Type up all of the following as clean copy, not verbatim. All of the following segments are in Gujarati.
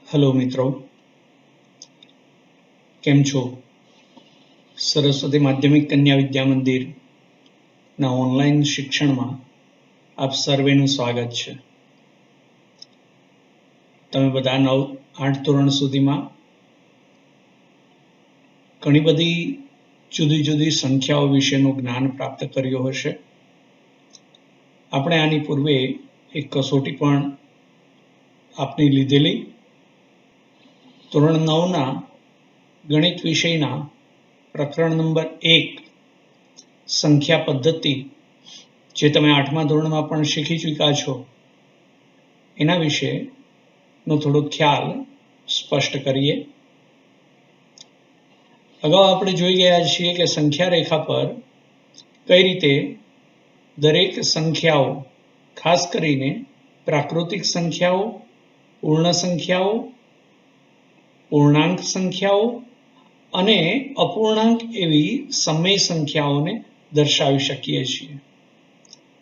हेलो मित्रों, केम छो? सरस्वती माध्यमिक कन्या विद्या मंदिर ना ऑनलाइन शिक्षण में आप सर्वेનું स्वागत છે। તમે બધા 9-8 ધોરણ સુધીમાં ઘણી બધી જુદી જુદી સંખ્યાઓ વિશેનું જ્ઞાન પ્રાપ્ત કર્યું હશે। આપણે આની પૂર્વે એક કસોટી પણ આપની લીધેલી। ધોરણ 9ના ગણિત વિષયના પ્રકરણ નંબર 1 સંખ્યા પદ્ધતિ, જે તમે 8મા ધોરણમાં પણ શીખી ચૂક્યા છો, એના વિશેનો થોડો ખ્યાલ સ્પષ્ટ કરીએ। અગાઉ આપણે જોઈ ગયા છીએ કે સંખ્યા રેખા પર કઈ રીતે દરેક સંખ્યાઓ, ખાસ કરીને પ્રાકૃતિક સંખ્યાઓ, પૂર્ણ સંખ્યાઓ, પૂર્ણાંક સંખ્યાઓ અને અપૂર્ણાંક એવી સમય સંખ્યાઓને દર્શાવી શકીએ છીએ।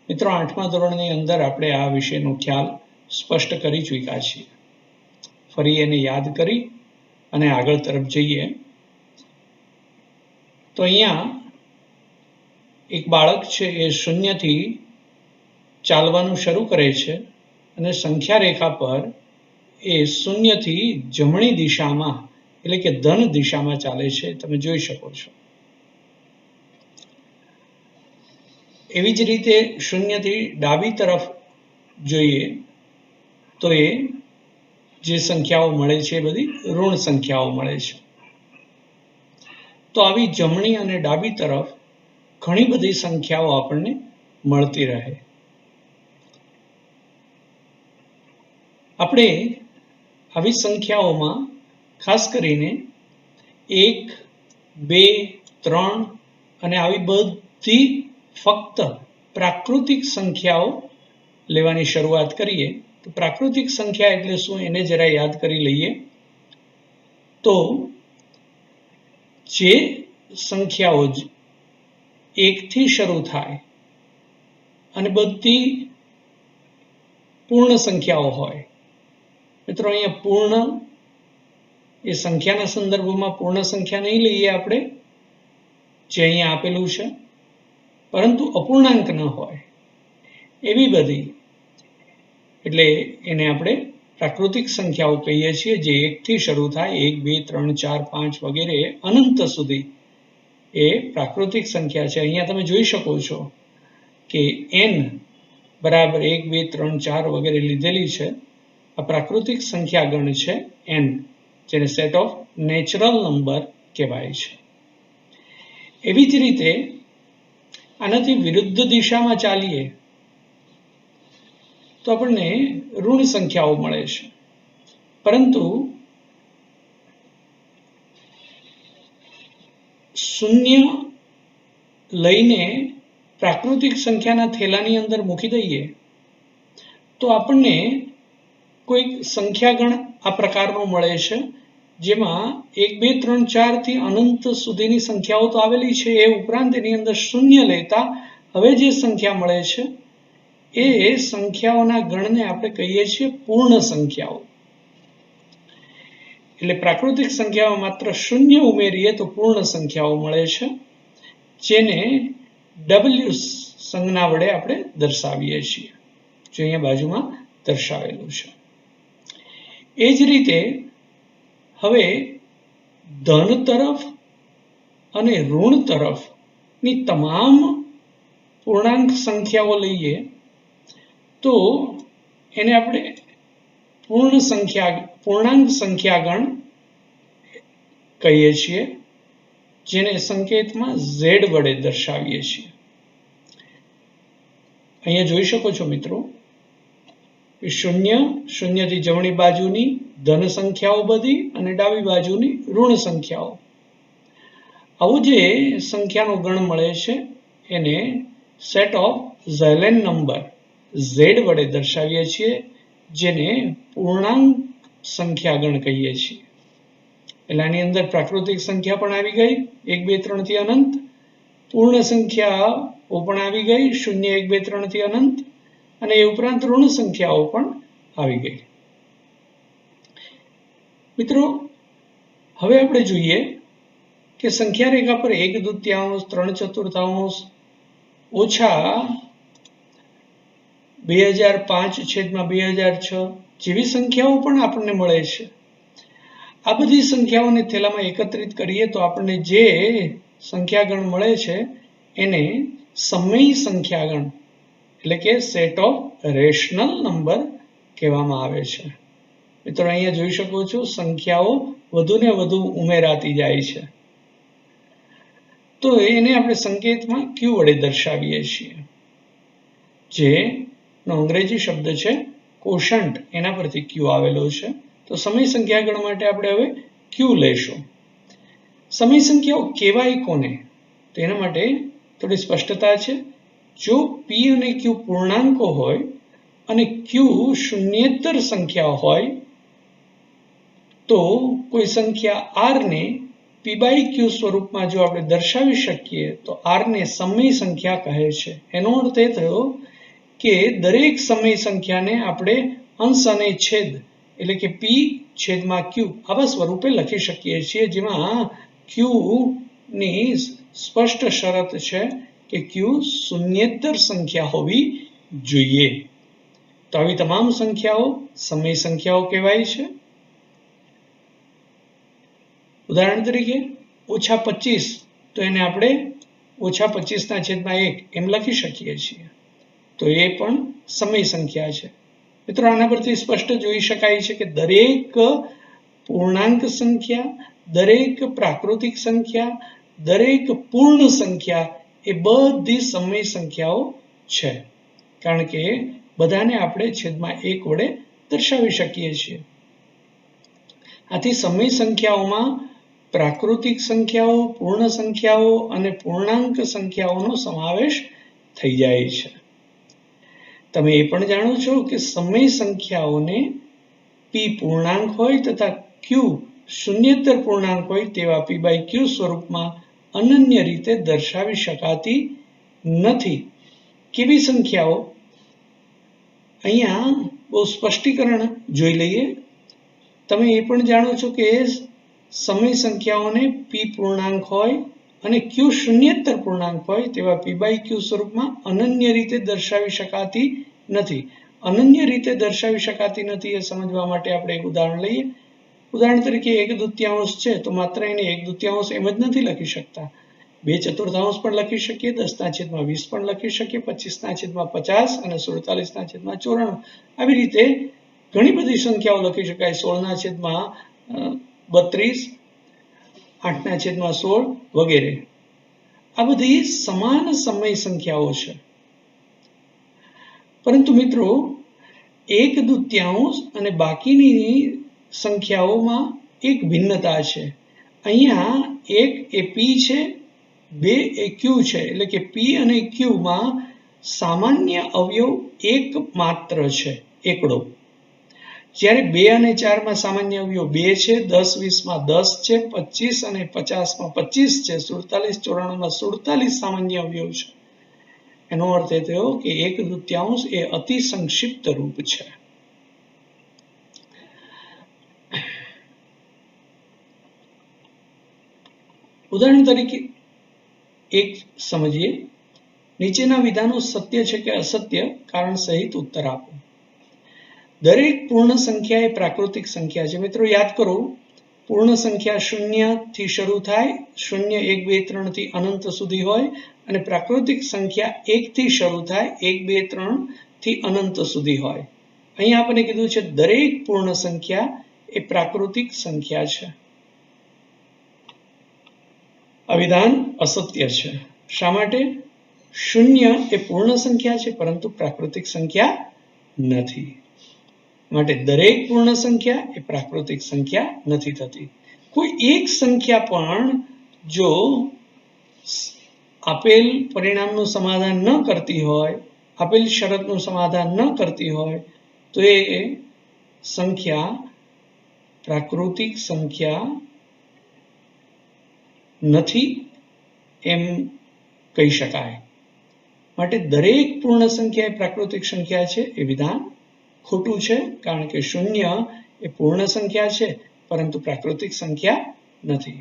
મિત્રો, 8મા ધોરણની અંદર આપણે આ વિષયનો ખ્યાલ સ્પષ્ટ કરી ચૂક્યા છીએ। ફરી એને યાદ કરી અને આગળ તરફ જઈએ તો અહીંયા એક બાળક છે એ શૂન્યથી ચાલવાનું શરૂ કરે છે અને સંખ્યા રેખા પર એ શૂન્યથી જમણી દિશામાં એટલે કે ધન દિશામાં ચાલે છે, તમે જોઈ શકો છો। એવી જ રીતે શૂન્યથી ડાબી તરફ જોઈએ તો એ જે સંખ્યાઓ મળે છે એ બધી ઋણ સંખ્યાઓ મળે છે। તો આવી જમણી અને ડાબી તરફ ઘણી બધી સંખ્યાઓ આપણને મળતી રહે। આપણે આવી સંખ્યાઓમાં ખાસ કરીને 1, 2, 3 અને આવી બધી ફક્ત પ્રાકૃતિક સંખ્યાઓ લેવાની શરૂઆત કરીએ તો પ્રાકૃતિક સંખ્યા એટલે શું એને જરા યાદ કરી લઈએ। તો જે સંખ્યાઓ 1 થી શરૂ થાય અને બધી પૂર્ણ સંખ્યાઓ હોય, મિત્રો અહીંયા પૂર્ણ એ સંખ્યાના સંદર્ભમાં પૂર્ણ સંખ્યા નહીં લઈએ આપણે, જે અહીંયા આપેલું છે, પરંતુ અપૂર્ણાંક ન હોય એવી બધી, એટલે એને આપણે પ્રાકૃતિક સંખ્યાઓ કહીએ છીએ, જે 1 થી શરૂ થાય, 1, 2, 3, 4, 5 વગેરે અનંત સુધી એ પ્રાકૃતિક સંખ્યા છે। અહીંયા તમે જોઈ શકો છો કે n બરાબર 1, 2, 3, 4 વગેરે લીધેલી છે। આ પ્રાકૃતિક સંખ્યા ગણ છે n, જેને સેટ ઓફ નેચરલ નંબર કહેવાય છે। એવી જ રીતે આનાથી વિરુદ્ધ દિશામાં ચાલીએ તો આપણને ઋણ સંખ્યાઓ મળે છે, પરંતુ શૂન્ય લઈને પ્રાકૃતિક સંખ્યાના થેલાની અંદર મૂકી દઈએ તો આપણને કોઈક સંખ્યાગણ આ પ્રકારનો મળે છે, જેમાં 1, 2, 3, 4 થી અનંત સુધીની સંખ્યાઓ તો આવેલી છે, એ ઉપરાંત એની અંદર શૂન્ય લેતા હવે જે સંખ્યા મળે છે એ સંખ્યાઓના ગણને આપણે કહીએ છીએ પૂર્ણ સંખ્યાઓ। એટલે પ્રાકૃતિક સંખ્યામાં માત્ર શૂન્ય ઉમેરીએ તો પૂર્ણ સંખ્યાઓ મળે છે, જેને W સંજ્ઞા વડે આપણે દર્શાવીએ છીએ, જે અહીંયા બાજુમાં દર્શાવેલું છે। એ જ રીતે હવે ધન તરફ અને ઋણ તરફની તમામ પૂર્ણાંક સંખ્યાઓ લઈએ તો એને આપણે પૂર્ણાંક સંખ્યાગણ કહીએ છીએ, જેને સંકેતમાં Z વડે દર્શાવીએ છીએ। અહીંયા જોઈ શકો છો મિત્રો, શૂન્યથી જમણી બાજુની ધન સંખ્યાઓ બધી અને ડાબી બાજુની ઋણ સંખ્યાઓ, આવું જે સંખ્યાનો ગણ મળે છે એને સેટ ઓફ ઝેલેન નંબર Z વડે દર્શાવીએ છીએ, જેને પૂર્ણાંક સંખ્યાગણ કહીએ છીએ। એટલે આની અંદર પ્રાકૃતિક સંખ્યા પણ આવી ગઈ 1, 2, 3 થી અનંત, પૂર્ણ સંખ્યાઓ પણ આવી ગઈ 0, 1, 2, 3 થી અનંત, અને એ ઉપરાંત ઋણ સંખ્યાઓ પણ આવી ગઈ। મિત્રો હવે આપણે જોઈએ કે સંખ્યા રેખા પર 1/2, 3/4 ઓછા 2005/2006 જેવી સંખ્યાઓ પણ આપણને મળે છે. આ બધી સંખ્યાઓને થેલામાં એકત્રિત કરીએ તો આપણને જે સંખ્યાગણ મળે છે એને સમય સંખ્યાગણ એટલે કે સેટ ઓફ રેશનલ નંબર કહેવામાં આવે છે. મિત્રો અહીંયા જોઈ શકો છો સંખ્યાઓ વધુ ને વધુ ઉમેરાતી જાય છે. તો એને આપણે સંકેતમાં ક્યુ વડે દર્શાવીએ છીએ, જેનો અંગ્રેજી શબ્દ છે કોશન્ટ, એના પરથી ક્યુ આવેલો છે. તો સમય સંખ્યાગણ માટે આપણે હવે ક્યુ લઈશું. સમય સંખ્યાઓ કહેવાય કોને? તો એના માટે થોડી સ્પષ્ટતા છે. જો પી અને ક્યુ પૂર્ણાંકો હોય અને ક્યુ શૂન્યેતર સંખ્યા હોય તો કોઈ સંખ્યા આર ને પી બાય ક્યુ સ્વરૂપમાં જો આપણે દર્શાવી શકીએ તો આર ને સમય સંખ્યા કહે છે. એનો અર્થ એ થયો કે દરેક સમય સંખ્યાને આપણે અંશ અને છેદ એટલે કે પી છેદમાં ક્યુ આવા સ્વરૂપે લખી શકીએ છીએ, જેમાં ક્યુ ની સ્પષ્ટ શરત છે કે ક્યુ શૂન્યેતર સંખ્યા હોવી જોઈએ. તો આવી તમામ સંખ્યાઓ સમય સંખ્યાઓ કહેવાય છે. ઉદાહરણ તરીકે -25, તો એને આપણે -25/1 એમ લખી શકીએ છીએ. તો એ પણ સમય સંખ્યા છે. મિત્રો આના પરથી સ્પષ્ટ જોઈ શકાય છે કે દરેક પૂર્ણાંક સંખ્યા, દરેક પ્રાકૃતિક સંખ્યા, દરેક પૂર્ણ સંખ્યા એ બધી સમય સંખ્યાઓ છે, કારણ કે બધાને આપણે છેદમાં 1 વડે દર્શાવી શકીએ છીએ. આથી સમય સંખ્યાઓમાં પ્રાકૃતિક સંખ્યાઓ, પૂર્ણ સંખ્યાઓ અને પૂર્ણાંક સંખ્યાઓનો સમાવેશ થઈ જાય છે. તમે એ પણ જાણો છો કે સમય સંખ્યાઓને પી પૂર્ણાંક હોય તથા ક્યુ શૂન્યેતર પૂર્ણાંક હોય તેવા પી બાય ક્યુ સ્વરૂપમાં અનન્ય રીતે દર્શાવી શકાતી નથી. કેવી સંખ્યાઓ? અહીંયા બહુ સ્પષ્ટીકરણ જોઈ લઈએ. તમે એ પણ જાણો છો કે સમય સંખ્યાઓને પી પૂર્ણાંક હોય અને ક્યુ શૂન્યેતર પૂર્ણાંક હોય તેવા પી બાય ક્યુ સ્વરૂપમાં અનન્ય રીતે દર્શાવી શકાતી નથી. અનન્ય રીતે દર્શાવી શકાતી નથી એ સમજવા માટે આપણે એક ઉદાહરણ લઈએ. ઉદાહરણ તરીકે 1/2 છે તો માત્ર એને 1/2 એમ જ નથી લખી શકતા. 2/4 પણ લખી શકીએ, 10/20 પણ લખી શકીએ, 25/50 અને 47/94. આવી રીતે ઘણી બધી સંખ્યાઓ લખી શકાય. 16/32, 8/16 વગેરે. આ બધી સમાન સમય સંખ્યાઓ છે. પરંતુ મિત્રો 1/2 અને બાકીની સંખ્યાઓમાં એક ભિન્નતા છે. અહીંયા 1 એ પી છે, 2 એ ક્યુ છે, એટલે કે પી અને ક્યુમાં સામાન્ય અવયવ એક માત્ર છે, એકડો. જ્યારે 2 અને 4માં સામાન્ય અવયવ 2 છે, 10-20માં 10 છે, 25 અને 50માં 25 છે, 47-94માં 47 સામાન્ય અવયવ છે. એનો અર્થ એ થયો કે 1/2 એ અતિ સંક્ષિપ્ત રૂપ છે. ઉદાહરણ તરીકે એક સમજીએ. નીચેના વિધાનો સત્ય છે કે અસત્ય કારણ સહિત ઉત્તર આપો. દરેક પૂર્ણ સંખ્યા એ પ્રાકૃતિક સંખ્યા છે. મિત્રો યાદ કરો, પૂર્ણ સંખ્યા 0 થી શરૂ થાય, 0, 1, 2, 3 થી અનંત સુધી હોય, અને પ્રાકૃતિક સંખ્યા 1 થી શરૂ થાય, 1, 2, 3 થી અનંત સુધી હોય. અહીં આપણે કીધું છે દરેક પૂર્ણ સંખ્યા એ પ્રાકૃતિક સંખ્યા છે. આ વિધાન અસત્ય છે. શા માટે? 0 એ પૂર્ણ સંખ્યા છે પરંતુ પ્રાકૃતિક સંખ્યા નથી. માટે દરેક પૂર્ણ સંખ્યા એ પ્રાકૃતિક સંખ્યા નથી થતી. કોઈ એક સંખ્યા પણ જો આપેલ પરિણામનું સમાધાન ન કરતી હોય, આપેલ શરતનું સમાધાન ન કરતી હોય તો એ સંખ્યા પ્રાકૃતિક સંખ્યા નથી એમ કહી શકાય. માટે દરેક પૂર્ણ સંખ્યા એ પ્રાકૃતિક સંખ્યા છે એ વિધાન ખોટું છે, કારણ કે 0 એ પૂર્ણ સંખ્યા છે પરંતુ પ્રાકૃતિક સંખ્યા નથી.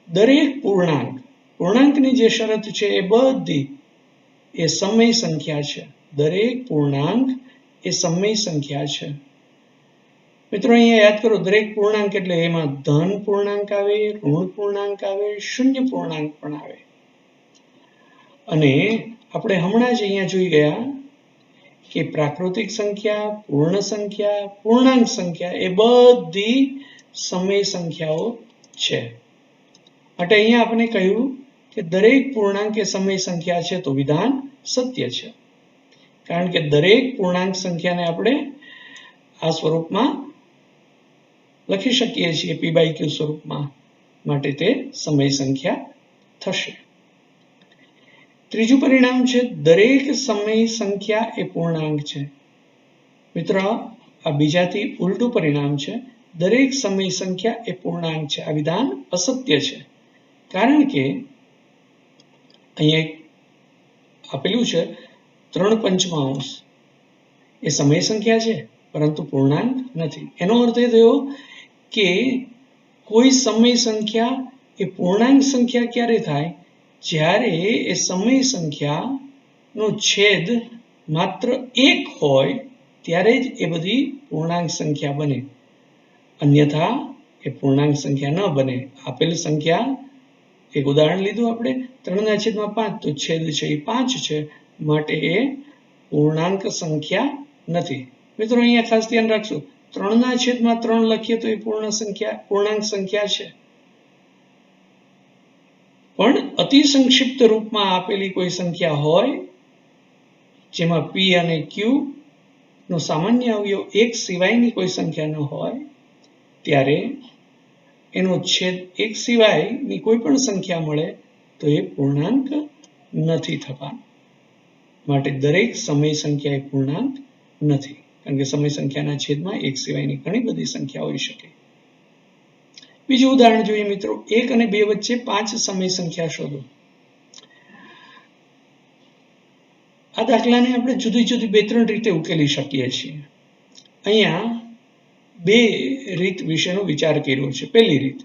દરેક પૂર્ણાંકની જે શરત છે એ બધી એ સમય સંખ્યા છે. દરેક પૂર્ણાંક એ સમય સંખ્યા છે. મિત્રો અહીંયા યાદ કરો, દરેક પૂર્ણાંક એટલે એમાં ધન પૂર્ણાંક આવે, ઋણ પૂર્ણાંક આવે, શૂન્ય પૂર્ણાંક પણ આવે. અને આપણે હમણાં જ અહીંયા જોઈ ગયા કે પ્રાકૃતિક સંખ્યા, પૂર્ણ સંખ્યા, પૂર્ણાંક સંખ્યા એ બધી સમય સંખ્યાઓ છે. માટે અહીંયા આપણે કહ્યું કે દરેક પૂર્ણાંક એ સમય સંખ્યા છે, તો વિધાન સત્ય છે. કારણ કે દરેક પૂર્ણાંક સંખ્યાને આપણે આ સ્વરૂપમાં લખી શકીએ છીએ, p/q સ્વરૂપમાં, માટે તે સમય સંખ્યા થશે. ત્રીજું પરિણામ છે દરેક સમય સંખ્યા એ પૂર્ણાંક છે. મિત્રો આ બીજાથી ઉલટું પરિણામ છે. દરેક સમય સંખ્યા એ પૂર્ણાંક છે. આ વિધાન અસત્ય છે. કારણ કે અહીંયા આપેલું છે 3/5 એ સમય સંખ્યા છે, પરંતુ પૂર્ણાંક નથી. એનો અર્થ એ થયો કે કોઈ સમય સંખ્યા એ પૂર્ણાંક સંખ્યા ક્યારે થાય? જ્યારે એ સમય સંખ્યાનો છેદ માત્ર 1 હોય ત્યારે જ એ બધી પૂર્ણાંક સંખ્યા બને. અન્યથા એ પૂર્ણાંક સંખ્યા ન બને. આપેલ સંખ્યા, એક ઉદાહરણ લીધું આપણે, 3/5, તો છેદ છે એ 5 છે, માટે એ પૂર્ણાંક સંખ્યા નથી. મિત્રો અહીંયા ખાસ ધ્યાન રાખશું, 3/3 લખીએ તો એ પૂર્ણાંક સંખ્યા છે. પણ અતિ સંક્ષિપ્ત રૂપમાં આપેલી કોઈ સંખ્યા હોય જેમાં p અને q નો સામાન્ય અવયવ 1 સિવાયની કોઈ સંખ્યા ન હોય, ત્યારે એનો છેદ 1 સિવાયની કોઈ પણ સંખ્યા મળે તો એ પૂર્ણાંક નથી થવાનો. માટે દરેક સમય સંખ્યા એ પૂર્ણાંક નથી. કારણ કે સમય સંખ્યાના છેદમાં 1 સિવાયની ઘણી બધી સંખ્યા હોઈ શકે. બીજું ઉદાહરણ જોઈએ મિત્રો, 1 અને 2 વચ્ચે 5 સમય સંખ્યા શોધો. આ દાખલાને આપણે જુદી જુદી 2-3 રીતે ઉકેલી શકીએ છીએ. અહીંયા 2 રીત વિશેનો વિચાર કર્યો છે. પહેલી રીત,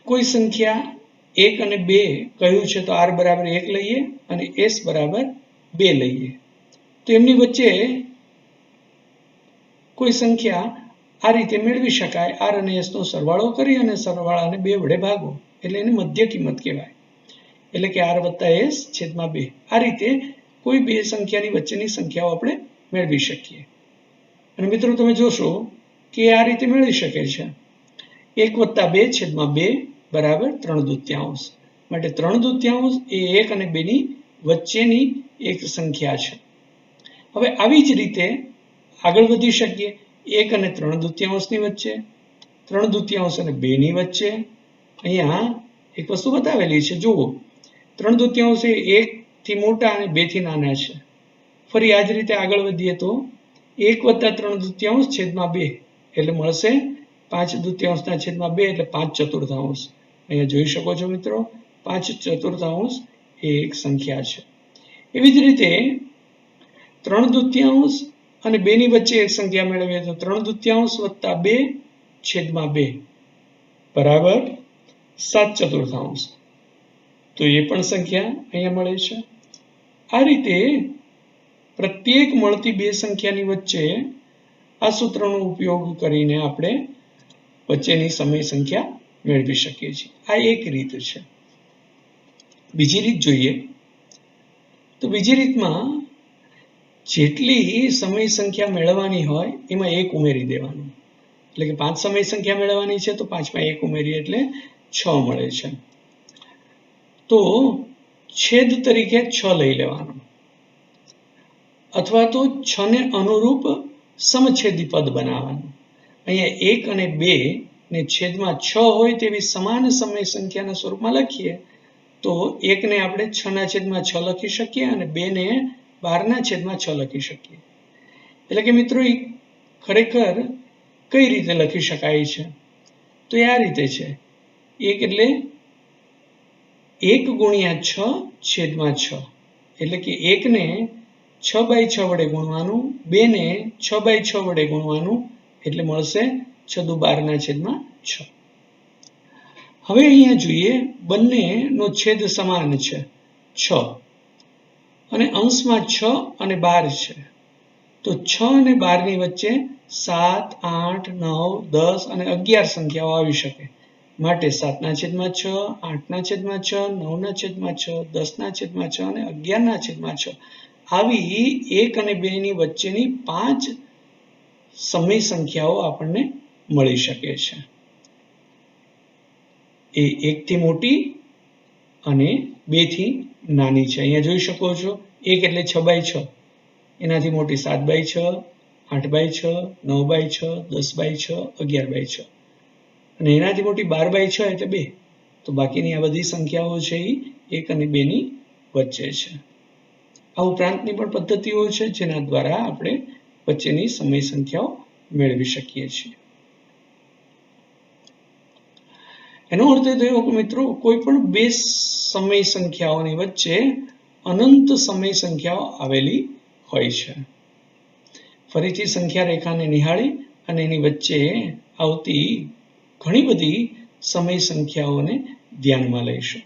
કોઈ સંખ્યા 1 અને 2 કહ્યું છે તો r બરાબર 1 લઈએ અને s બરાબર 2 લઈએ. તો એમની વચ્ચે કોઈ સંખ્યા આ રીતે મેળવી શકાય. r અને s નો સરવાળો કરી અને સરવાળાને 2 વડે ભાગો, એટલે એને મધ્ય કિંમત કહેવાય. એટલે કે r + s / 2. આ રીતે કોઈ 2 સંખ્યાની વચ્ચેની સંખ્યાઓ આપણે મેળવી શકીએ. અને મિત્રો તમે જોશો કે આ રીતે મેળવી શકે છે. 1 + 2 / 2 બરાબર 3/2. માટે 3/2 એ 1 અને 2 ની વચ્ચેની એક સંખ્યા છે. હવે આવી જ રીતે આગળ વધી શકીએ. 1 અને 3/2 ની વચ્ચે, 3/2 અને 2 ની વચ્ચે. અહીંયા એક વસ્તુ બતાવેલી છે, જુઓ, 3/2 એ 1 થી મોટા અને 2 થી નાના છે. ફરી આ જ રીતે આગળ વધીએ તો 1 + 3/2 / 2 એટલે મળશે 5/2 / 2 એટલે 5/4. અહીંયા જોઈ શકો છો મિત્રો, 5/4 એ એક સંખ્યા છે. એવી જ રીતે 3/2 અને 2 ની વચ્ચે એક સંખ્યા મેળવીએ તો 3/2 + 2 / 2 બરાબર 7/4. તો એ પણ સંખ્યા અહીંયા મળે છે. આ રીતે પ્રત્યેક મળતી 2 સંખ્યાની વચ્ચે આ સૂત્રનો ઉપયોગ કરીને આપણે વચ્ચેની સમય સંખ્યા મેળવી શકીએ છીએ. આ એક રીત છે. બીજી રીત જોઈએ તો બીજી રીતમાં જેટલી સમય સંખ્યા મેળવવાની હોય એમાં 1 ઉમેરી દેવાનું. એટલે કે 5 સમય સંખ્યા મેળવવાની છે તો 5માં 1 ઉમેરીએ એટલે 6 મળે છે. તો છેદ તરીકે 6 લઈ લેવાનો, અથવા તો 6 ને અનુરૂપ સમછેદી પદ બનાવવાનું. અહીંયા 1 અને 2 ને છેદમાં 6 હોય તેવી સમાન સમય સંખ્યાના સ્વરૂપમાં લખીએ તો 1 ને આપણે 6/6 લખી શકીએ અને 2 ને 12/6 લખી શકીએ. એટલે કે મિત્રો એ ખરેખર કઈ રીતે લખી શકાય છે? તો એ આ રીતે છે. 1 એટલે 1 × 6/6. એટલે કે 1 ને 6/6 વડે ગુણવાનું, 2 ને 6/6 વડે ગુણવાનું એટલે મળશે 6 દુ 12/6. હવે અહીંયા જોઈએ બંનેનો છેદ સમાન છે 6 અને અંશમાં 6 અને 12 છે. તો 6 અને 12 ની વચ્ચે 7, 8, 9, 10 અને 11 સંખ્યાઓ આવી શકે. માટે 7/6, 8/6, 9/6, 10/6 અને 11/6 આવી 1 અને 2 ની વચ્ચેની 5 સમય સંખ્યાઓ આપણને મળી શકે છે. એ 1 થી મોટી અને 2 થી નાની છે. અહીંયા જોઈ શકો છો 1 એટલે 6/6, એનાથી મોટી 7/6, 8/6, 9/6, 10/6, 11/6 અને એનાથી મોટી 12/6 એટલે 2. તો બાકીની આ બધી સંખ્યાઓ છે એ 1 અને 2 ની વચ્ચે છે. આ ઉપરાંતની પણ પદ્ધતિઓ છે જેના દ્વારા આપણે વચ્ચેની સમય સંખ્યાઓ મેળવી શકીએ છીએ. એનો અર્થ એ થયો કે મિત્રો કોઈ પણ બે સમય સંખ્યાઓની વચ્ચે અનંત સમય સંખ્યાઓ આવેલી હોય છે. ફરીથી સંખ્યા રેખાને નિહાળી અને એની વચ્ચે આવતી ઘણી બધી સમય સંખ્યાઓને ધ્યાનમાં લઈશું.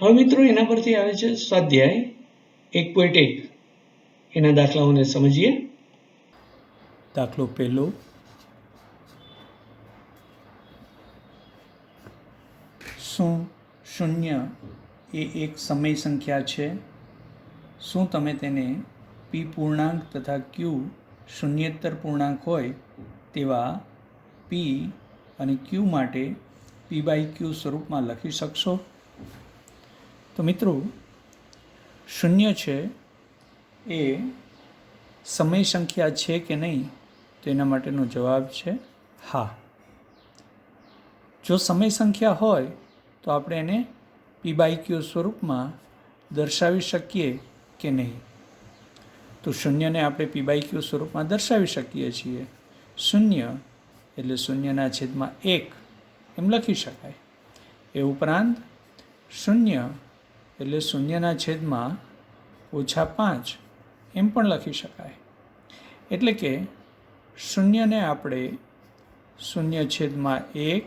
હવે મિત્રો એના પરથી આવે છે સ્વાધ્યાય 1.1. એના દાખલાઓને સમજીએ. દાખલો પહેલો, શું 0 એ એક સમય સંખ્યા છે? શું તમે તેને p પૂર્ણાંક તથા q શૂન્યેતર પૂર્ણાંક હોય તેવા p અને q માટે p/q સ્વરૂપમાં લખી શકશો? તો મિત્રો 0 છે એ સમય સંખ્યા છે કે નહીં, તો એના માટેનો જવાબ છે હા. જો સમય સંખ્યા હોય તો આપણે એને p/q સ્વરૂપમાં દર્શાવી શકીએ કે નહીં? તો 0ને આપણે p/q સ્વરૂપમાં દર્શાવી શકીએ છીએ. 0 એટલે 0/1 એમ લખી શકાય. એ ઉપરાંત 0 એટલે 0/-5 એમ પણ લખી શકાય. એટલે કે 0ને આપણે 0/1,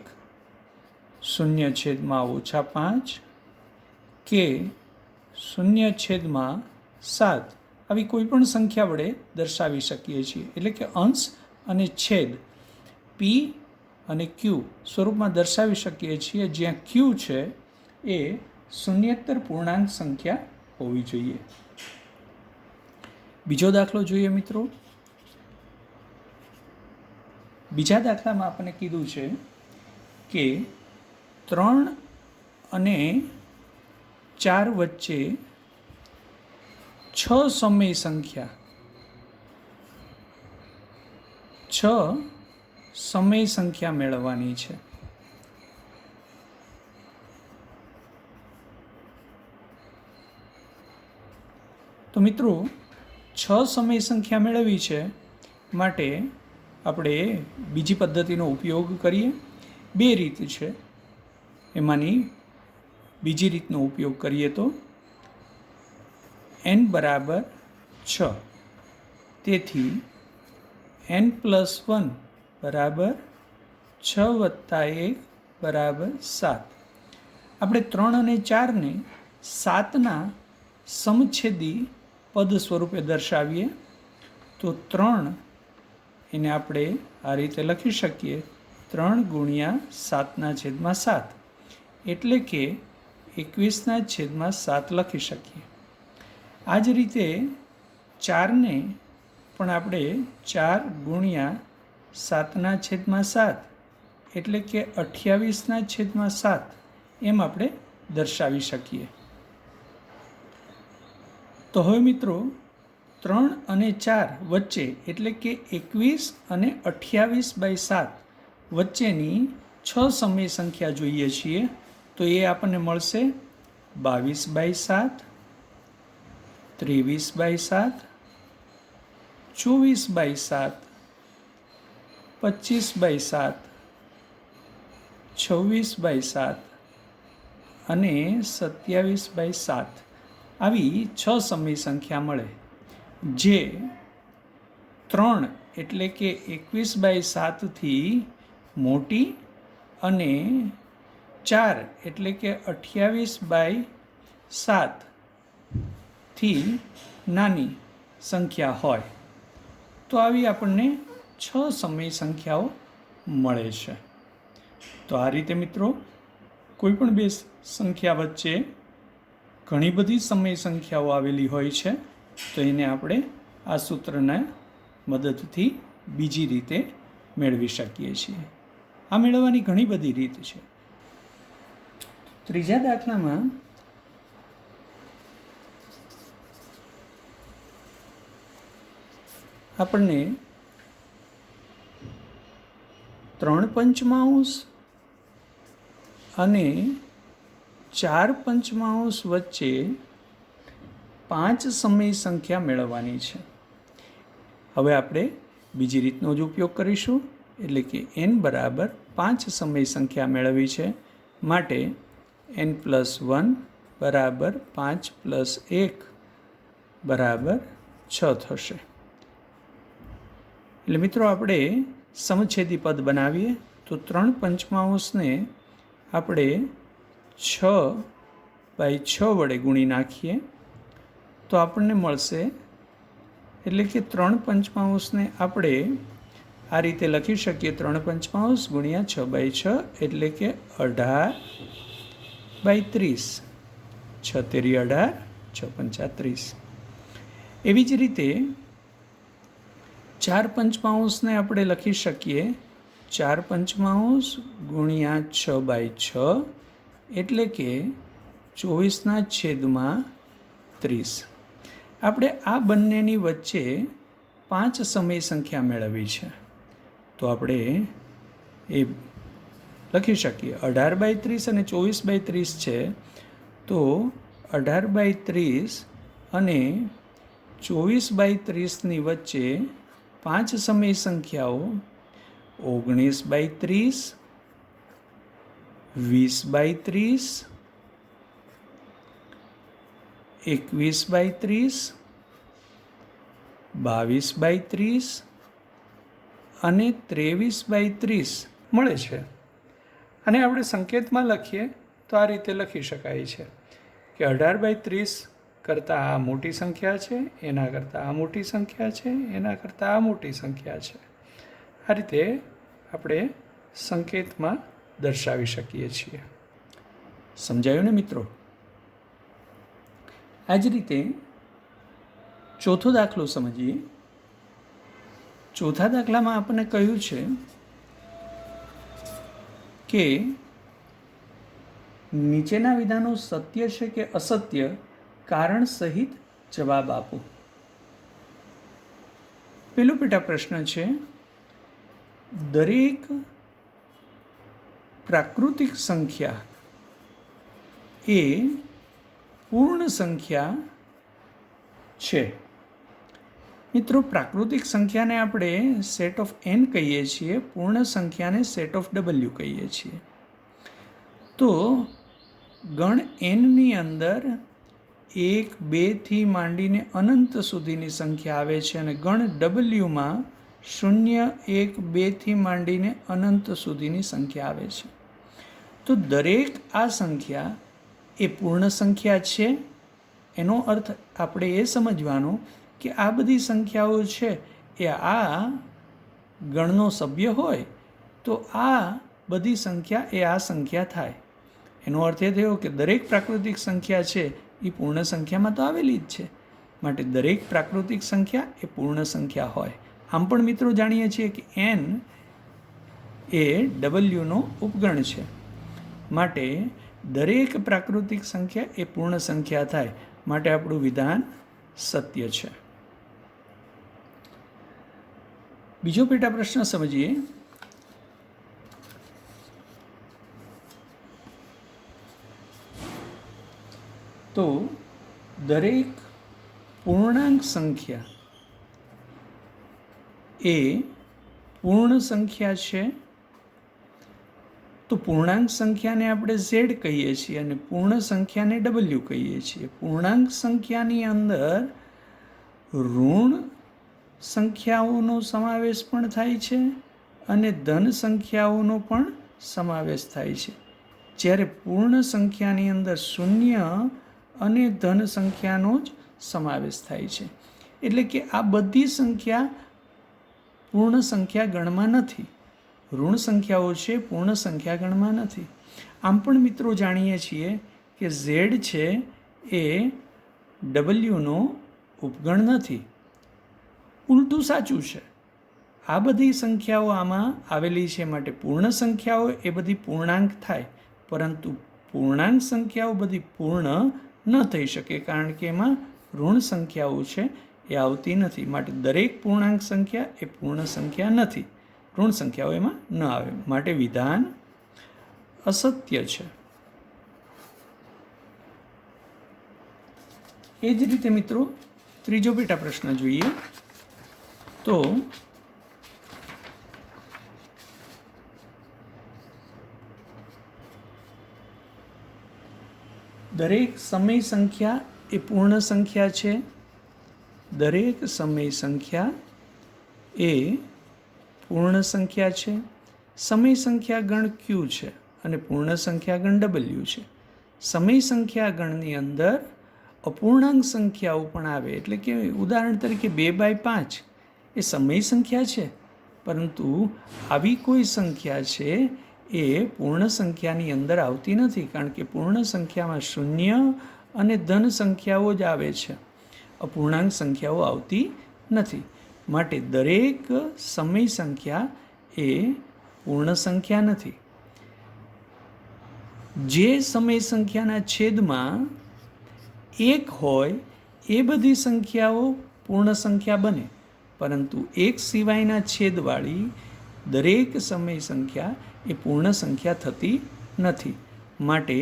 0/-5 કે 0/7 આવી કોઈ પણ સંખ્યા વડે દર્શાવી શકીએ છીએ. એટલે કે અંશ અને છેદ p અને q સ્વરૂપમાં દર્શાવી શકીએ છીએ, જ્યાં q છે એ શૂન્યેતર પૂર્ણાંક સંખ્યા હોવી જોઈએ. બીજો દાખલો જોઈએ મિત્રો. બીજા દાખલામાં આપણને કીધું છે કે 3 અને 4 વચ્ચે 6 સમય સંખ્યા મેળવવાની છે. તો મિત્રો 6 સમય સંખ્યા મેળવી છે માટે આપણે બીજી પદ્ધતિનો ઉપયોગ કરીએ. 2 રીત છે, એમાંની બીજી રીતનો ઉપયોગ કરીએ તો n = 6, તેથી n+1 = 6 + 1 = 7. આપણે 3 અને 4ને 7ના સમછેદી પદ સ્વરૂપે દર્શાવીએ તો 3 એને આપણે આ રીતે લખી શકીએ 3 × 7/7 એટલે કે 21/7 લખી શકીએ. આ જ રીતે 4ને પણ આપણે 4 × 7/7 એટલે કે 28/7 એમ આપણે દર્શાવી શકીએ. તો હવે મિત્રો 3 અને 4 વચ્ચે એટલે કે 21 અને 28/7 વચ્ચેની 6 સમય સંખ્યા જોઈએ છીએ. તો એ આપણને મળશે 22/7, 23/7, 24/7, 25/7, 26/7 અને 27/7. આવી 6 સમય સંખ્યા મળે જે 3 એટલે કે 21/7થી મોટી અને 4 એટલે કે 28/7થી નાની સંખ્યા હોય તો આવી આપણને 6 સમય સંખ્યાઓ મળે છે. તો આ રીતે મિત્રો કોઈ પણ બે સંખ્યા વચ્ચે ઘણી બધી સમય સંખ્યાઓ આવેલી હોય છે તો એને આપણે આ સૂત્રના મદદથી બીજી રીતે મેળવી શકીએ છીએ. આ મેળવવાની ઘણી બધી રીત છે. ત્રીજા દાખલામાં આપણને 3/5 અને 4/5 વચ્ચે 5 સમય સંખ્યા મેળવવાની છે. હવે આપણે બીજી રીતનો જ ઉપયોગ કરીશું, એટલે કે n બરાબર 5 સમય સંખ્યા મેળવી છે માટે n+1 બરાબર 5 + 1 બરાબર 6 થશે. એટલે મિત્રો આપણે સમછેદી પદ બનાવીએ તો 3/5 આપણે 6/6 વડે ગુણી નાખીએ તો આપણને મળશે, એટલે કે 3/5 આપણે આ રીતે લખી શકીએ 3/5 ગુણ્યા 6/6 એટલે કે 18/30. 6 તેરી 18, 6 પંચા 30. એવી જ રીતે 4/5 આપણે લખી શકીએ 4/5 ગુણ્યા 6/6 એટલે કે 24/30. આપણે આ બંનેની વચ્ચે 5 સમય સંખ્યા મેળવી છે તો આપણે એ લખી શકીએ 18/30 અને 24/30 છે તો 18/30 અને 24/30 વચ્ચે 5 સમય સંખ્યાઓ 19/30, 20/30, 21/30, 22/30 અને 23/30 મળે છે. અને આપણે સંકેતમાં લખીએ તો આ રીતે લખી શકાય છે કે 18/30 કરતાં આ મોટી સંખ્યા છે, એના કરતાં આ મોટી સંખ્યા છે, એના કરતાં આ મોટી સંખ્યા છે. આ રીતે આપણે સંકેતમાં દર્શાવી શકીએ છીએ. સમજાયું ને મિત્રો? આ જ રીતે ચોથો દાખલો સમજીએ. ચોથા દાખલામાં આપણને કહ્યું છે કે નીચેના વિધાનો સત્ય છે કે અસત્ય કારણ સહિત જવાબ આપો. પેલો પેટા પ્રશ્ન છે દરેક પ્રાકૃતિક સંખ્યા એ પૂર્ણ સંખ્યા છે. મિત્રો, પ્રાકૃતિક સંખ્યાને આપણે સેટ ઓફ n કહીએ છીએ, પૂર્ણ સંખ્યાને સેટ ઓફ w કહીએ છીએ. તો ગણ nની અંદર 1, 2થી માંડીને અનંત સુધીની સંખ્યા આવે છે અને ગણ wમાં 0, 1, 2થી માંડીને અનંત સુધીની સંખ્યા આવે છે. તો દરેક આ સંખ્યા એ પૂર્ણ સંખ્યા છે. એનો અર્થ આપણે એ સમજવાનો કે આ બધી સંખ્યાઓ છે એ આ ગણનો સભ્ય હોય તો આ બધી સંખ્યા એ આ સંખ્યા થાય. એનો અર્થ એ થયો કે દરેક પ્રાકૃતિક સંખ્યા છે એ પૂર્ણ સંખ્યામાં તો આવેલી જ છે, માટે દરેક પ્રાકૃતિક સંખ્યા એ પૂર્ણ સંખ્યા હોય. આમ પણ મિત્રો જાણીએ છીએ કે n એ wનો ઉપગણ છે, માટે દરેક પ્રાકૃતિક સંખ્યા એ પૂર્ણ સંખ્યા થાય, માટે આપણું વિધાન સત્ય છે. બીજો પેટા પ્રશ્ન સમજીએ. તો દરેક પૂર્ણાંક સંખ્યા એ પૂર્ણ સંખ્યા છે તો પૂર્ણાંક સંખ્યાને આપણે ઝેડ કહીએ છીએ અને પૂર્ણ સંખ્યાને ડબલ્યુ કહીએ છીએ. પૂર્ણાંક સંખ્યાની અંદર ઋણ સંખ્યાઓનો સમાવેશ પણ થાય છે અને ધન સંખ્યાઓનો પણ સમાવેશ થાય છે. જ્યારે પૂર્ણ સંખ્યાની અંદર શૂન્ય અને ધન સંખ્યાનો જ સમાવેશ થાય છે. એટલે કે આ બધી સંખ્યા પૂર્ણ સંખ્યા ગણમાં નથી. ઋણ સંખ્યાઓ છે, પૂર્ણ સંખ્યા ગણમાં નથી. આમ પણ મિત્રો જાણીએ છીએ કે ઝેડ છે એ ડબલ્યુનો ઉપગણ નથી. ઉલટું સાચું છે. આ બધી સંખ્યાઓ આમાં આવેલી છે માટે પૂર્ણ સંખ્યાઓ એ બધી પૂર્ણાંક થાય, પરંતુ પૂર્ણાંક સંખ્યાઓ બધી પૂર્ણ ન થઈ શકે કારણ કે એમાં ઋણ સંખ્યાઓ છે એ આવતી નથી. માટે દરેક પૂર્ણાંક સંખ્યા એ પૂર્ણ સંખ્યા નથી. ઋણ સંખ્યાઓ એમાં ન આવે, માટે વિધાન અસત્ય છે. એ જ રીતે મિત્રો ત્રીજો પેટા પ્રશ્ન જોઈએ તો દરેક સમય સંખ્યા એ પૂર્ણ સંખ્યા છે. દરેક સમય સંખ્યા એ પૂર્ણ સંખ્યા છે. સમય સંખ્યા ગણ ક્યુ છે અને પૂર્ણ સંખ્યા ગણ ડબલ્યુ છે. સમય સંખ્યા ગણની અંદર અપૂર્ણાંક સંખ્યાઓ પણ આવે. એટલે કે ઉદાહરણ તરીકે 2/5 એ સમય સંખ્યા છે, પરંતુ આવી કોઈ સંખ્યા છે એ પૂર્ણ સંખ્યાની અંદર આવતી નથી કારણ કે પૂર્ણ સંખ્યામાં શૂન્ય અને ધન સંખ્યાઓ જ આવે છે, અપૂર્ણાંક સંખ્યાઓ આવતી નથી. માટે દરેક સમય સંખ્યા એ પૂર્ણ સંખ્યા નથી. જે સમય સંખ્યાના છેદમાં 1 હોય એ બધી સંખ્યાઓ પૂર્ણ સંખ્યા બને, પરંતુ 1 સિવાયના છેદવાળી દરેક સમય સંખ્યા એ પૂર્ણ સંખ્યા થતી નથી. માટે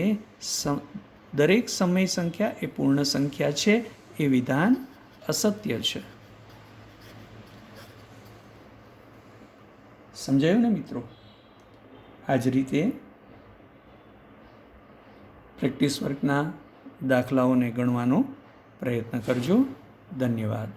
દરેક સમય સંખ્યા એ પૂર્ણ સંખ્યા છે. એ વિધાન અસત્ય છે. સમજાયું ને મિત્રો? આ જ રીતે પ્રેક્ટિસ વર્કના દાખલાઓને ગણવાનો પ્રયત્ન કરજો. ધન્યવાદ.